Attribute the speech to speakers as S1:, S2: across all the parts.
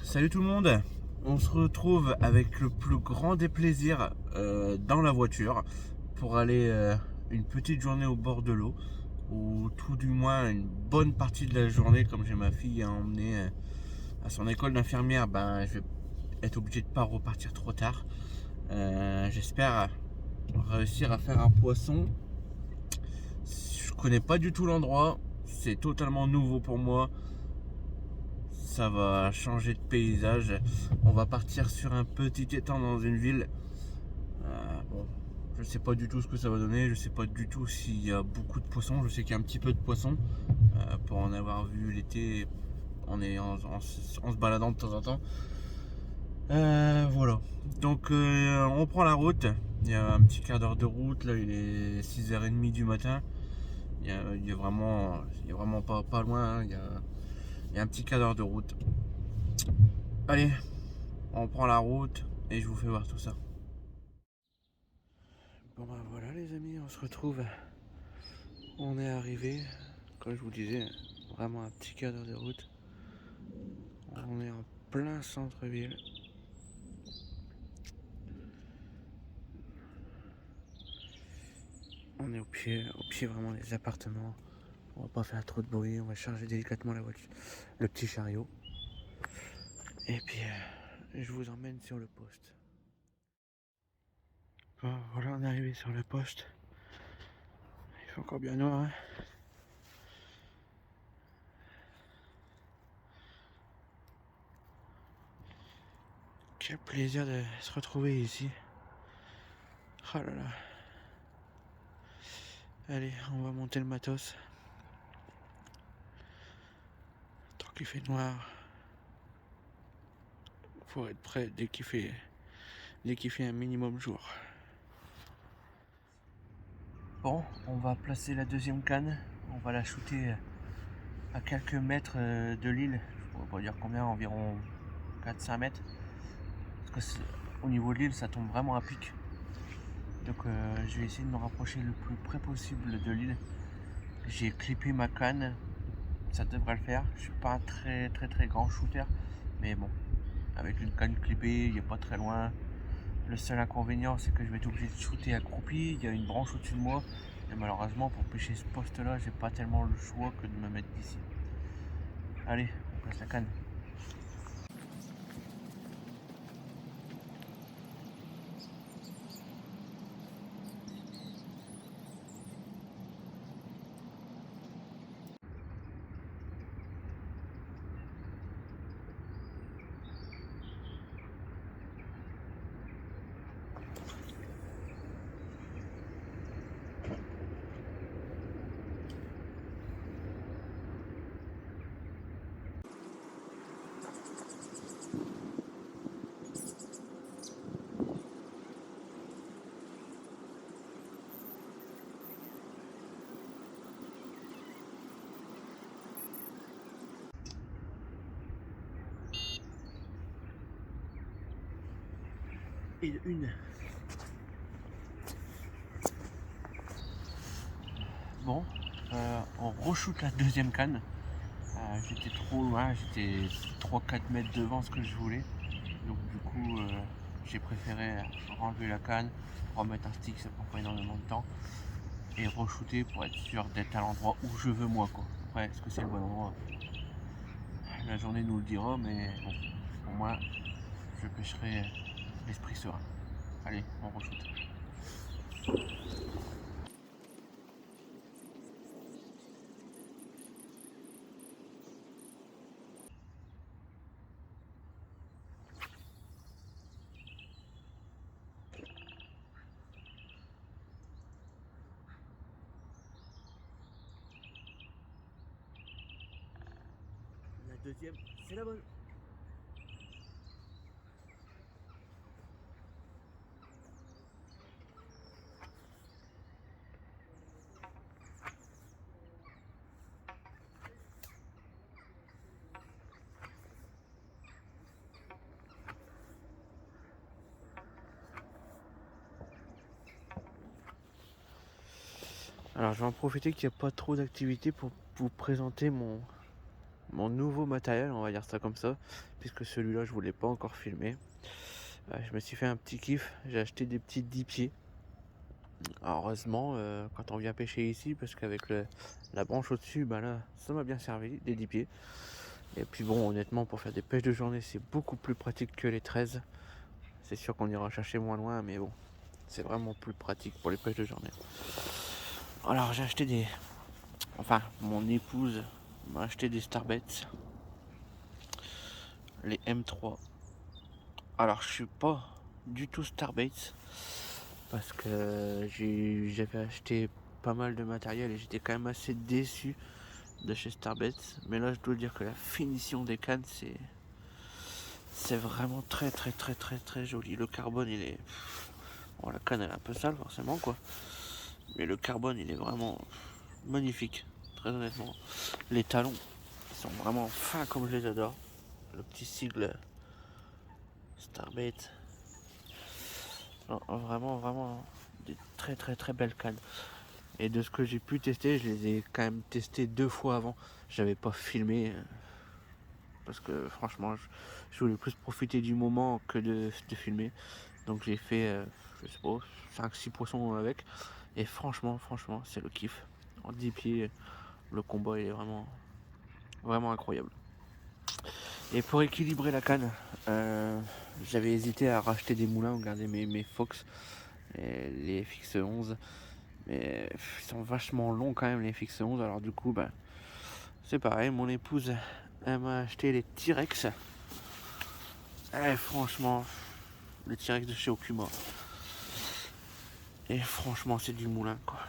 S1: Salut tout le monde, on se retrouve avec le plus grand des plaisirs dans la voiture pour aller une petite journée au bord de l'eau, ou tout du moins une bonne partie de la journée. Comme j'ai ma fille à emmener à son école d'infirmière, je vais être obligé de pas repartir trop tard. J'espère réussir à faire un poisson. Je connais pas du tout l'endroit, c'est totalement nouveau pour moi. Ça va changer de paysage. On va partir sur un petit étang dans une ville. Bon, je sais pas du tout ce que ça va donner. Je sais pas du tout s'il y a beaucoup de poissons. Je sais qu'il y a un petit peu de poissons. Pour en avoir vu l'été en se baladant de temps en temps. Voilà. Donc on prend la route. Il y a un petit quart d'heure de route. Là, il est 6h30 du matin. Il y a vraiment pas loin, hein. Il y a un petit quart d'heure de route. Allez, on prend la route et je vous fais voir tout ça. Bon ben voilà les amis, on se retrouve. On est arrivé, comme je vous disais, vraiment un petit quart d'heure de route. On est en plein centre-ville. On est au pied vraiment des appartements. On va pas faire trop de bruit, on va charger délicatement la voiture, le petit chariot. Et puis je vous emmène sur le poste. Bon, voilà, on est arrivé sur le poste. Il fait encore bien noir, hein. Quel plaisir de se retrouver ici. Oh là là. Allez, on va monter le matos. Tant qu'il fait noir, faut être prêt dès qu'il fait un minimum jour. Bon, on va placer la deuxième canne. On va la shooter à quelques mètres de l'île. Je pourrais pas dire combien, environ 4-5 mètres. Parce que au niveau de l'île, ça tombe vraiment à pic. Donc je vais essayer de me rapprocher le plus près possible de l'île. J'ai clippé ma canne, ça devrait le faire. Je suis pas un très très très grand shooter, mais bon, avec une canne clippée, il n'est pas très loin. Le seul inconvénient, c'est que je vais être obligé de shooter accroupi. Il y a une branche au-dessus de moi. Et malheureusement, pour pêcher ce poste-là, j'ai pas tellement le choix que de me mettre d'ici. Allez, on place la canne. Et une. Bon, on re-shoot la deuxième canne. J'étais trop loin, j'étais 3-4 mètres devant ce que je voulais. Donc du coup, j'ai préféré renlever la canne, remettre un stick, ça prend pas énormément de temps, et re-shooter pour être sûr d'être à l'endroit où je veux moi, quoi. Après, est-ce que c'est le bon endroit? La journée nous le dira, mais bon, pour moi, je pêcherai l'esprit serein. Allez, on re-shoot. La deuxième, c'est la bonne. Alors je vais en profiter qu'il n'y a pas trop d'activité pour vous présenter mon nouveau matériel, on va dire ça comme ça, puisque celui-là je voulais pas encore filmer. Je me suis fait un petit kiff, j'ai acheté des petits 10 pieds. Alors, heureusement, quand on vient pêcher ici, parce qu'avec la branche au-dessus, bah là, ça m'a bien servi, les 10 pieds. Et puis bon, honnêtement, pour faire des pêches de journée, c'est beaucoup plus pratique que les 13. C'est sûr qu'on ira chercher moins loin, mais bon, c'est vraiment plus pratique pour les pêches de journée. Alors, j'ai acheté des... Enfin, mon épouse m'a acheté des Starbaits, les M3. Alors, je suis pas du tout Starbaits, parce que j'avais acheté pas mal de matériel et j'étais quand même assez déçu de chez Starbaits. Mais là, je dois dire que la finition des cannes, c'est vraiment très très très très très joli. Le carbone, il est... Bon, la canne, elle est un peu sale, forcément, quoi. Mais le carbone, il est vraiment magnifique, très honnêtement. Les talons, ils sont vraiment fins comme je les adore. Le petit sigle Starbait. Non, vraiment, vraiment des très très très belles cannes. Et de ce que j'ai pu tester, je les ai quand même testés 2 fois avant. J'avais pas filmé parce que franchement, je voulais plus profiter du moment que de filmer. Donc j'ai fait, je sais pas, 5-6 poissons avec. Et franchement, c'est le kiff. En 10 pieds, le combat il est vraiment, vraiment incroyable. Et pour équilibrer la canne, j'avais hésité à racheter des moulins ou garder mes Fox, les FX11. Mais ils sont vachement longs quand même les FX11. Alors du coup, bah, c'est pareil, mon épouse elle m'a acheté les T-Rex. Et franchement, le T-Rex de chez Okuma. Et franchement, c'est du moulin quoi.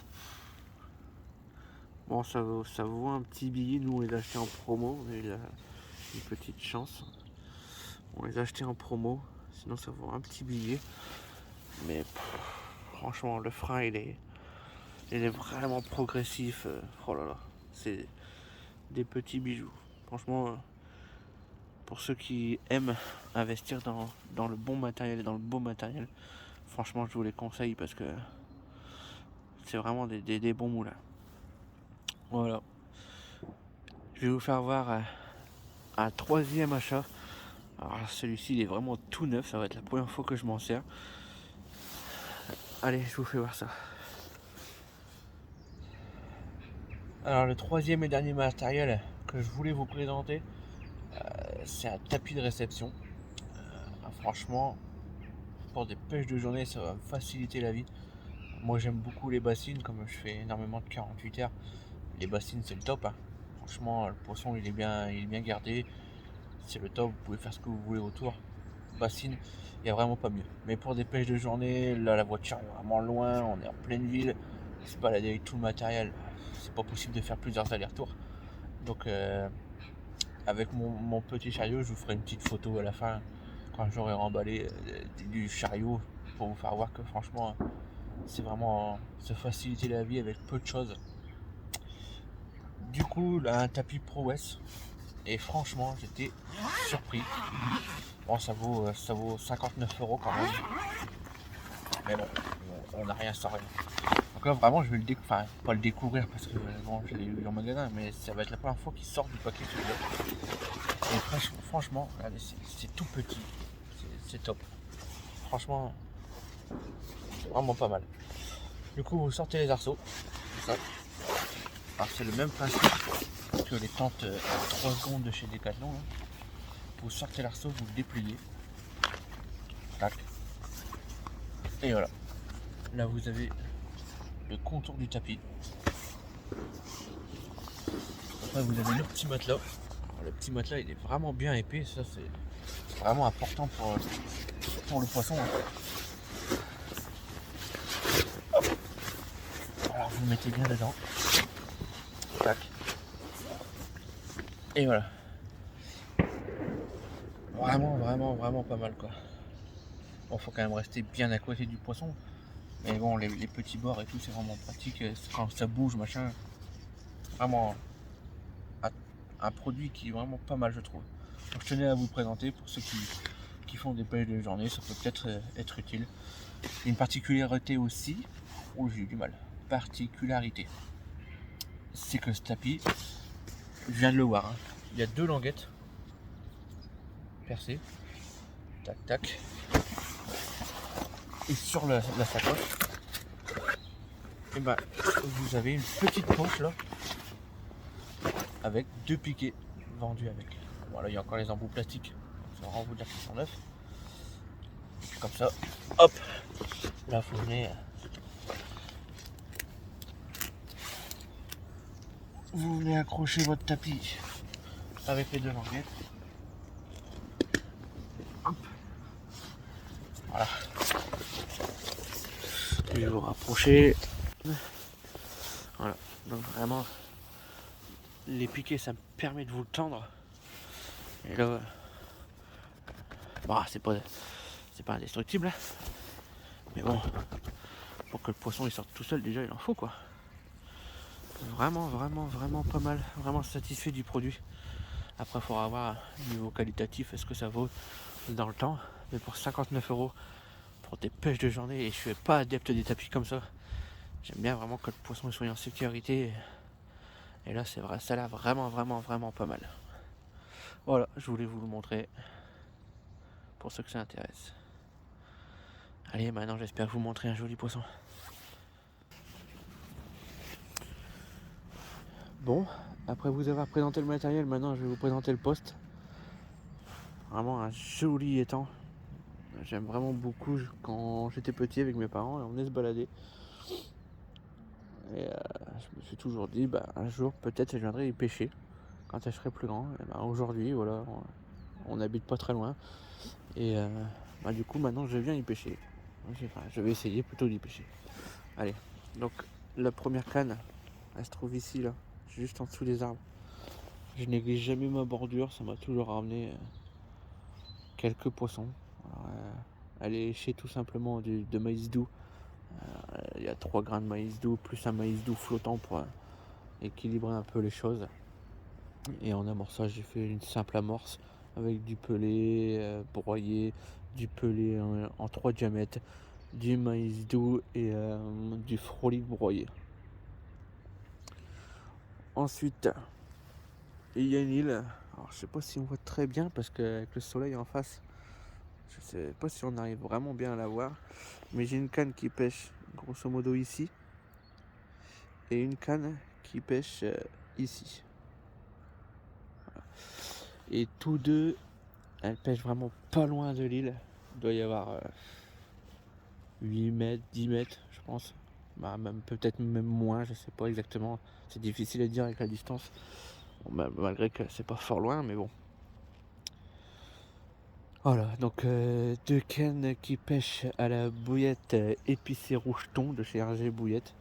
S1: Bon, ça vaut un petit billet. Nous, on les a achetés en promo. On a eu une petite chance. On les a achetés en promo. Sinon, ça vaut un petit billet. Mais franchement, le frein, il est vraiment progressif. Oh là là, c'est des petits bijoux. Franchement, pour ceux qui aiment investir dans le bon matériel et dans le beau matériel, franchement, je vous les conseille parce que c'est vraiment des bons moulins. Voilà. Je vais vous faire voir un troisième achat. Alors celui-ci il est vraiment tout neuf, ça va être la première fois que je m'en sers. Allez, je vous fais voir ça. Alors le troisième et dernier matériel que je voulais vous présenter, c'est un tapis de réception. Franchement, pour des pêches de journée, ça va me faciliter la vie. Moi j'aime beaucoup les bassines, comme je fais énormément de 48 heures. Les bassines c'est le top, hein. Franchement le poisson il est bien gardé. C'est le top, vous pouvez faire ce que vous voulez autour. Bassine, il n'y a vraiment pas mieux. Mais pour des pêches de journée, là la voiture est vraiment loin, on est en pleine ville, il se balader avec tout le matériel, c'est pas possible de faire plusieurs allers-retours. Donc avec mon petit chariot, je vous ferai une petite photo à la fin quand j'aurai remballé du chariot pour vous faire voir que franchement c'est vraiment se faciliter la vie avec peu de choses. Du coup là un tapis ProWest et franchement j'étais surpris. Bon ça vaut 59 € quand même. Mais bon, on n'a rien sans rien. Donc là vraiment je vais enfin pas le découvrir parce que bon, je l'ai eu en magasin, mais ça va être la première fois qu'il sort du paquet celui-là. Et franchement, regardez, c'est tout petit, c'est top. Franchement, c'est vraiment pas mal. Du coup vous sortez les arceaux. Ça. Alors c'est le même principe que les tentes à 3 secondes de chez Decathlon. Hein. Vous sortez l'arceau, vous le dépliez. Tac. Et voilà. Là vous avez le contour du tapis. Après vous avez le petit matelas. Alors, le petit matelas il est vraiment bien épais, ça c'est vraiment important pour le poisson. Hein. Alors vous le mettez bien dedans. Tac. Et voilà. Vraiment pas mal quoi. Bon faut quand même rester bien à côté du poisson. Mais bon les petits bords et tout c'est vraiment pratique. Quand ça bouge machin. Vraiment un produit qui est vraiment pas mal je trouve. Donc, je tenais à vous le présenter pour ceux qui font des pêches de journée, ça peut peut-être être utile. Une particularité aussi, j'ai eu du mal, particularité, c'est que ce tapis, je viens de le voir, hein. il y a 2 languettes percées. Tac tac. Et sur la sacoche, et ben, vous avez une petite poche là avec 2 piquets vendus avec. Voilà, il y a encore les embouts plastiques. Ça va vous dire qu'ils sont neufs. Comme ça, hop, là vous venez accrocher votre tapis avec les 2 languettes. Hop. Voilà. Je vais vous rapprocher. Voilà. Donc vraiment, les piquets, ça me permet de vous le tendre. Et là, bah, c'est pas indestructible. Hein. Mais bon, pour que le poisson il sorte tout seul, déjà il en faut quoi. Vraiment pas mal. Vraiment satisfait du produit. Après, il faudra voir niveau qualitatif, est-ce que ça vaut dans le temps. Mais pour 59 € pour des pêches de journée, et je suis pas adepte des tapis comme ça. J'aime bien vraiment que le poisson soit en sécurité. Et là, c'est vrai, ça a l'air vraiment pas mal. Voilà, je voulais vous le montrer pour ceux que ça intéresse. Allez, maintenant j'espère vous montrer un joli poisson. Bon, après vous avoir présenté le matériel, maintenant je vais vous présenter le poste. Vraiment un joli étang. J'aime vraiment beaucoup. Quand j'étais petit avec mes parents, on venait se balader. Et je me suis toujours dit, bah, un jour peut-être je viendrai y pêcher quand je serai plus grand. Et bah, aujourd'hui, voilà, on n'habite pas très loin. Et bah, du coup, maintenant je viens y pêcher. Enfin, je vais essayer plutôt d'y pêcher. Allez, donc la première canne, elle se trouve ici, là, juste en dessous des arbres. Je néglige jamais ma bordure, ça m'a toujours ramené quelques poissons. Alors, elle est léchée tout simplement de maïs doux. Il y a 3 grains de maïs doux plus un maïs doux flottant pour équilibrer un peu les choses. Et en amorçage, j'ai fait une simple amorce avec du pelé broyé, du pelé en 3 diamètres, du maïs doux et du frolic broyé. Ensuite, il y a une île. Alors, je sais pas si on voit très bien parce qu'avec le soleil en face, je sais pas si on arrive vraiment bien à la voir. Mais j'ai une canne qui pêche grosso modo ici et une canne qui pêche ici. Voilà. Et tous deux, elles pêchent vraiment pas loin de l'île. Il doit y avoir 8 mètres, 10 mètres, je pense. Bah, même, peut-être même moins, je sais pas exactement. C'est difficile à dire avec la distance. Bon, bah, malgré que c'est pas fort loin, mais bon. Voilà, donc 2 cannes qui pêchent à la bouillette épicée rouge thon de chez RG Bouillette.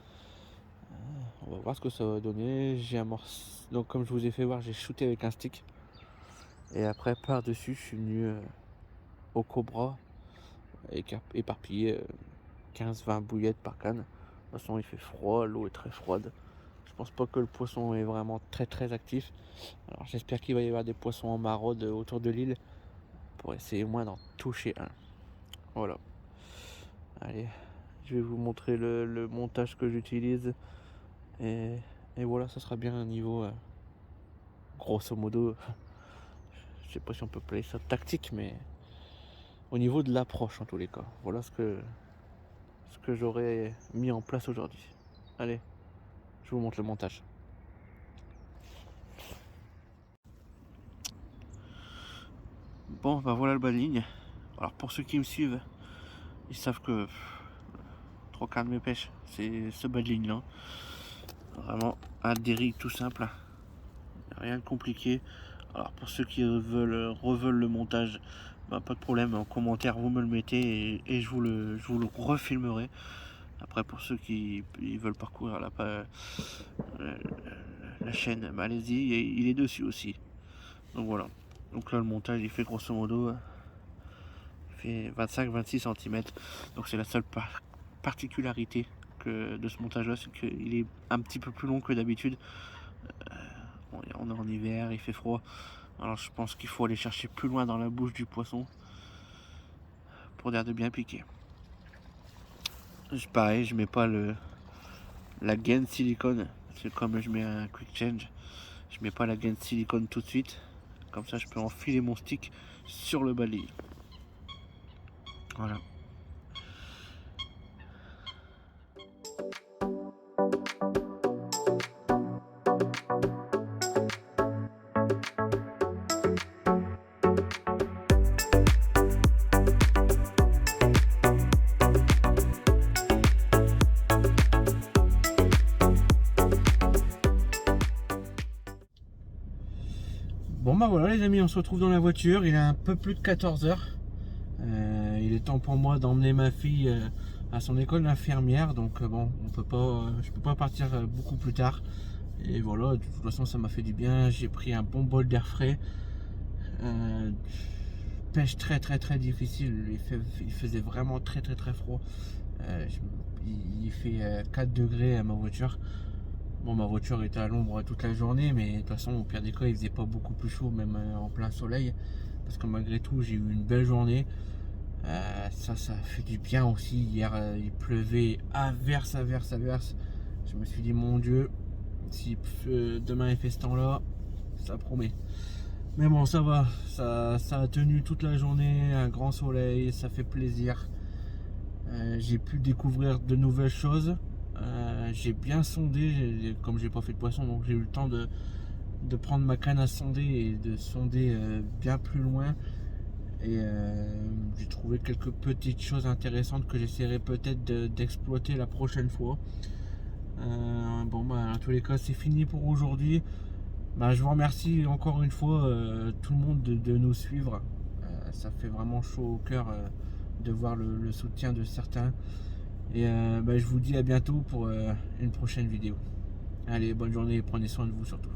S1: On va voir ce que ça va donner. J'ai amorcé, donc comme je vous ai fait voir, j'ai shooté avec un stick. Et après par dessus, je suis venu au cobra éparpillé 15-20 bouillettes par canne. De toute façon, il fait froid, l'eau est très froide. Je pense pas que le poisson est vraiment très actif. Alors j'espère qu'il va y avoir des poissons en maraude autour de l'île pour essayer au moins d'en toucher un. Voilà. Allez, je vais vous montrer le montage que j'utilise. Et voilà, ça sera bien un niveau grosso modo. Je sais pas si on peut appeler ça tactique, mais au niveau de l'approche en tous les cas. Voilà ce que j'aurais mis en place aujourd'hui. Allez, je vous montre le montage. Bon, bah voilà le bas de ligne. Alors pour ceux qui me suivent, ils savent que 3 quarts de mes pêches, c'est ce bas de ligne là. Vraiment un dérive tout simple. Rien de compliqué. Alors pour ceux qui reveulent le montage, bah, pas de problème, en commentaire vous me le mettez et je vous le refilmerai. Après pour ceux qui veulent parcourir la chaîne, bah, allez-y, il est dessus aussi. Donc voilà. Donc là le montage il fait grosso modo il fait 25-26 cm. Donc c'est la seule particularité de ce montage là, c'est qu'il est un petit peu plus long que d'habitude. Bon, on est en hiver, il fait froid. Alors je pense qu'il faut aller chercher plus loin dans la bouche du poisson pour dire de bien piquer. Pareil, je mets pas la gaine silicone, c'est comme je mets un quick change. Je mets pas la gaine silicone tout de suite. Comme ça, je peux enfiler mon stick sur le balayeur. Voilà. Bon bah voilà les amis, on se retrouve dans la voiture, il est un peu plus de 14h. Il est temps pour moi d'emmener ma fille à son école d'infirmière, donc bon, je peux pas partir beaucoup plus tard. Et voilà, de toute façon ça m'a fait du bien, j'ai pris un bon bol d'air frais. Pêche très difficile, il faisait vraiment très froid. Il fait 4 degrés à ma voiture. Bon, ma voiture était à l'ombre toute la journée, mais de toute façon, au pire des cas, il faisait pas beaucoup plus chaud, même en plein soleil. Parce que malgré tout, j'ai eu une belle journée. Ça fait du bien aussi. Hier, il pleuvait à verse. Je me suis dit, mon Dieu, si demain il fait ce temps-là, ça promet. Mais bon, ça va. Ça a tenu toute la journée, un grand soleil, ça fait plaisir. J'ai pu découvrir de nouvelles choses. J'ai bien sondé, comme j'ai pas fait de poisson, donc j'ai eu le temps de prendre ma canne à sonder et de sonder bien plus loin. Et j'ai trouvé quelques petites choses intéressantes que j'essaierai peut-être d'exploiter la prochaine fois. Bon bah en tous les cas c'est fini pour aujourd'hui. Bah, je vous remercie encore une fois tout le monde de nous suivre. Ça fait vraiment chaud au cœur de voir le soutien de certains. Et bah, je vous dis à bientôt pour une prochaine vidéo. Allez, bonne journée et prenez soin de vous surtout.